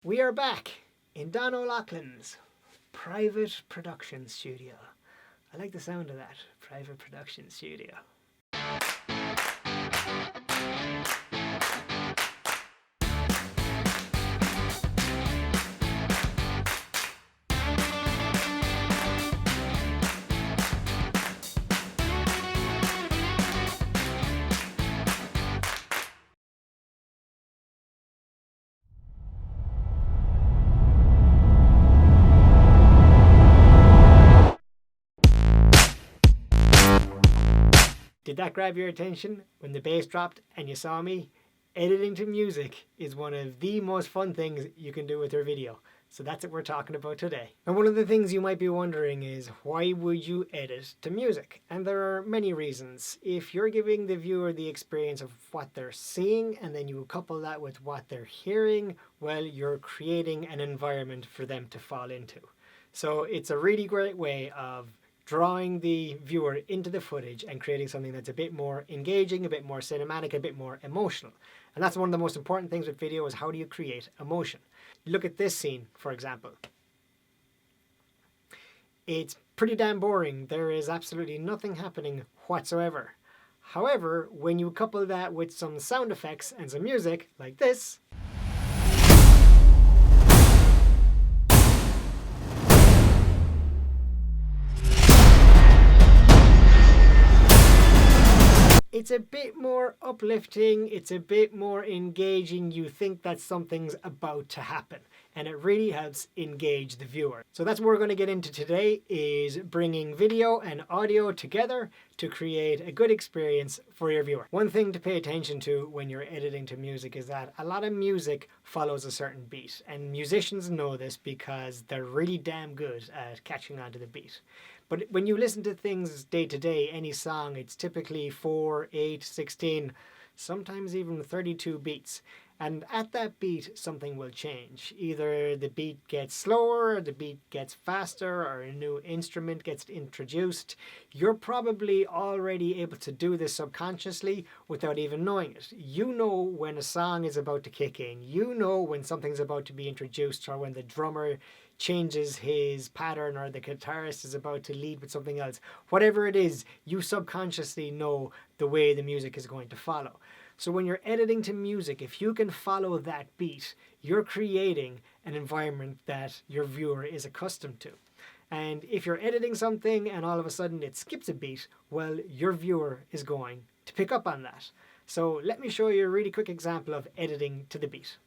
We are back in Don O'Loughlin's private production studio. I like the sound of that, private production studio. Did that grab your attention when the bass dropped and you saw me? Editing to music is one of the most fun things you can do with your video. So that's what we're talking about today. And one of the things you might be wondering is, why would you edit to music? And there are many reasons. If you're giving the viewer the experience of what they're seeing and then you couple that with what they're hearing, well, you're creating an environment for them to fall into. So it's a really great way of drawing the viewer into the footage and creating something that's a bit more engaging, a bit more cinematic, a bit more emotional. And that's one of the most important things with video, is how do you create emotion? Look at this scene, for example. It's pretty damn boring. There is absolutely nothing happening whatsoever. However, when you couple that with some sound effects and some music like this, it's a bit more uplifting, it's a bit more engaging, you think that something's about to happen, and it really helps engage the viewer. So that's what we're going to get into today, is bringing video and audio together to create a good experience for your viewer. One thing to pay attention to when you're editing to music is that a lot of music follows a certain beat, and musicians know this because they're really damn good at catching on to the beat. But when you listen to things day to day, any song, it's typically 4, 8, 16, sometimes even 32 beats. And at that beat, something will change. Either the beat gets slower, or the beat gets faster, or a new instrument gets introduced. You're probably already able to do this subconsciously without even knowing it. You know when a song is about to kick in. You know when something's about to be introduced, or when the drummer changes his pattern, or the guitarist is about to lead with something else. Whatever it is, you subconsciously know the way the music is going to follow. So when you're editing to music, if you can follow that beat, you're creating an environment that your viewer is accustomed to. And if you're editing something and all of a sudden it skips a beat, well, your viewer is going to pick up on that. So let me show you a really quick example of editing to the beat.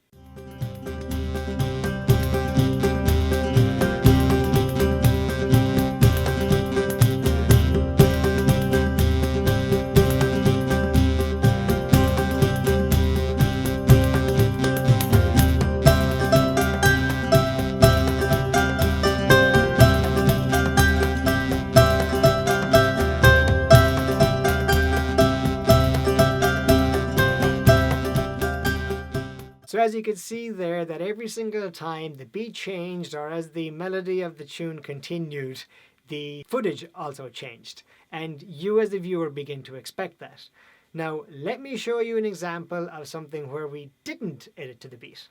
So as you can see there, that every single time the beat changed, or as the melody of the tune continued, the footage also changed. And you as the viewer begin to expect that. Now, let me show you an example of something where we didn't edit to the beat.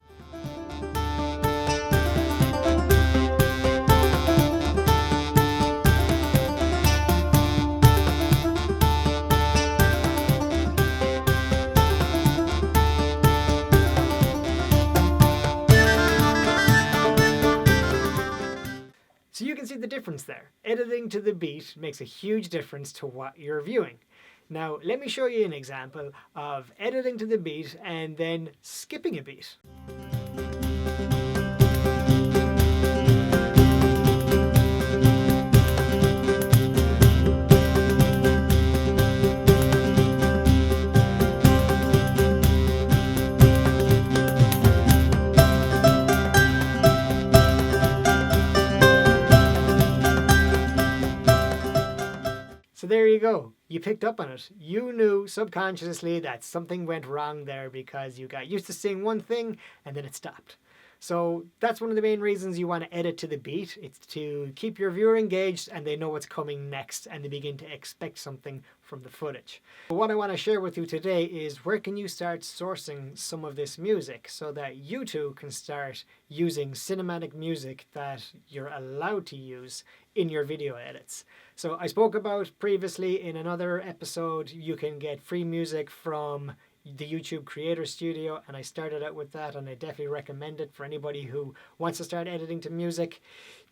So you can see the difference there. Editing to the beat makes a huge difference to what you're viewing. Now, let me show you an example of editing to the beat and then skipping a beat. So there you go. You picked up on it. You knew subconsciously that something went wrong there because you got used to seeing one thing and then it stopped. So that's one of the main reasons you want to edit to the beat. It's to keep your viewer engaged and they know what's coming next and they begin to expect something from the footage. But what I want to share with you today is where can you start sourcing some of this music so that you too can start using cinematic music that you're allowed to use in your video edits. So I spoke about previously in another episode, you can get free music from the YouTube Creator Studio, and I started out with that, and I definitely recommend it for anybody who wants to start editing to music.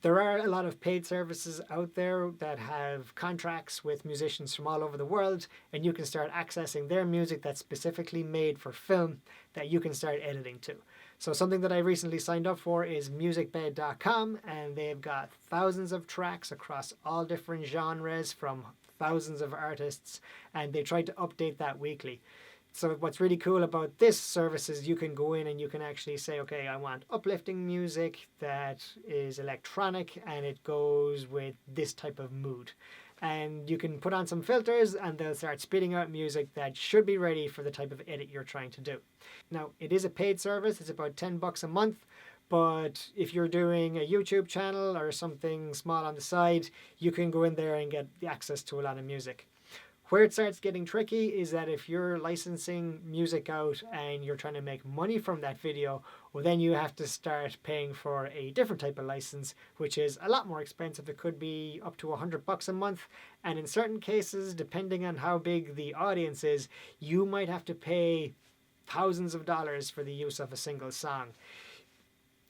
There are a lot of paid services out there that have contracts with musicians from all over the world, and you can start accessing their music that's specifically made for film that you can start editing to. So something that I recently signed up for is musicbed.com, and they've got thousands of tracks across all different genres from thousands of artists, and they try to update that weekly. So what's really cool about this service is you can go in and you can actually say, okay, I want uplifting music that is electronic and it goes with this type of mood. And you can put on some filters and they'll start spitting out music that should be ready for the type of edit you're trying to do. Now, it is a paid service. It's about $10 a month. But if you're doing a YouTube channel or something small on the side, you can go in there and get access to a lot of music. Where it starts getting tricky is that if you're licensing music out and you're trying to make money from that video, well, then you have to start paying for a different type of license, which is a lot more expensive. It could be up to $100 a month. And in certain cases, depending on how big the audience is, you might have to pay thousands of dollars for the use of a single song.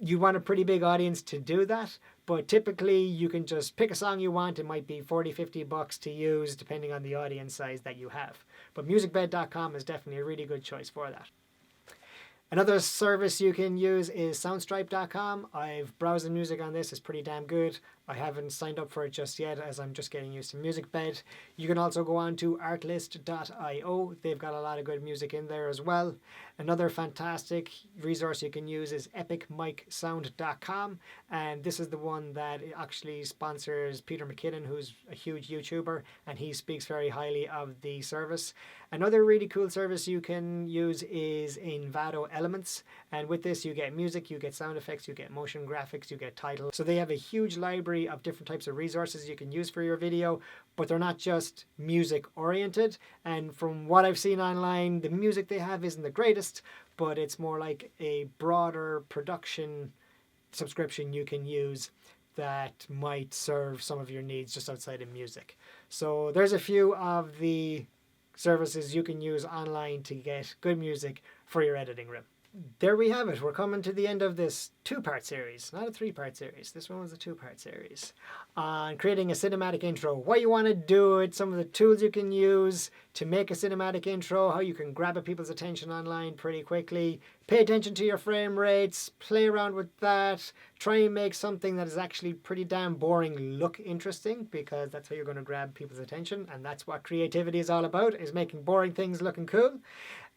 You want a pretty big audience to do that, but typically you can just pick a song you want. It might be $40-50 to use depending on the audience size that you have. But musicbed.com is definitely a really good choice for that. Another service you can use is soundstripe.com. I've browsed the music on this. It's pretty damn good. I haven't signed up for it just yet as I'm just getting used to MusicBed. You can also go on to artlist.io. They've got a lot of good music in there as well. Another fantastic resource you can use is epicmicsound.com, and this is the one that actually sponsors Peter McKinnon, who's a huge YouTuber, and he speaks very highly of the service. Another really cool service you can use is Envato Elements, and with this you get music, you get sound effects, you get motion graphics, you get titles. So they have a huge library of different types of resources you can use for your video, but they're not just music oriented. And from what I've seen online, the music they have isn't the greatest, but it's more like a broader production subscription you can use that might serve some of your needs just outside of music. So there's a few of the services you can use online to get good music for your editing room. There we have it. We're coming to the end of this two-part series, not a three-part series. This one was a two-part series on creating a cinematic intro, why you want to do it, some of the tools you can use to make a cinematic intro, how you can grab people's attention online pretty quickly, pay attention to your frame rates, play around with that, try and make something that is actually pretty damn boring look interesting, because that's how you're going to grab people's attention, and that's what creativity is all about, is making boring things looking cool.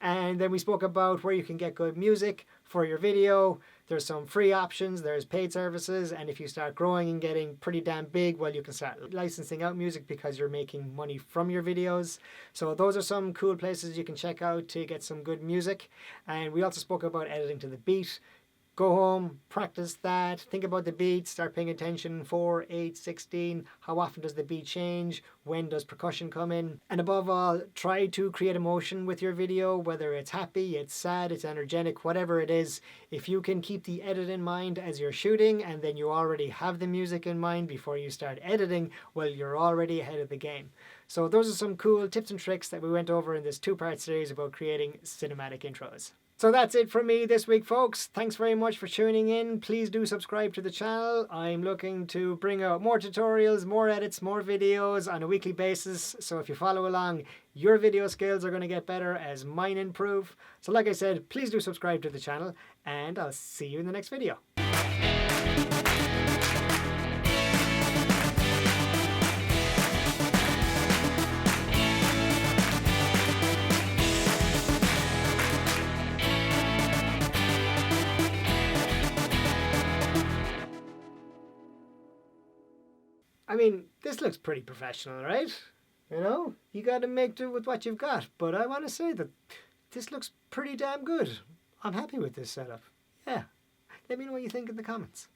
And then we spoke about where you can get good music for your video. There's some free options, there's paid services, and if you start growing and getting pretty damn big, well, you can start licensing out music because you're making money from your videos. So those are some cool places you can check out to get some good music. And we also spoke about editing to the beat. Go home, practice that, think about the beat, start paying attention, 4, 8, 16, how often does the beat change, when does percussion come in, and above all, try to create emotion with your video, whether it's happy, it's sad, it's energetic, whatever it is. If you can keep the edit in mind as you're shooting, and then you already have the music in mind before you start editing, well, you're already ahead of the game. So those are some cool tips and tricks that we went over in this two-part series about creating cinematic intros. So that's it from me this week, folks. Thanks very much for tuning in. Please do subscribe to the channel. I'm looking to bring out more tutorials, more edits, more videos on a weekly basis. So if you follow along, your video skills are going to get better as mine improve. So like I said, please do subscribe to the channel, and I'll see you in the next video. I mean, this looks pretty professional, right? You know, you got to make do with what you've got. But I want to say that this looks pretty damn good. I'm happy with this setup. Yeah. Let me know what you think in the comments.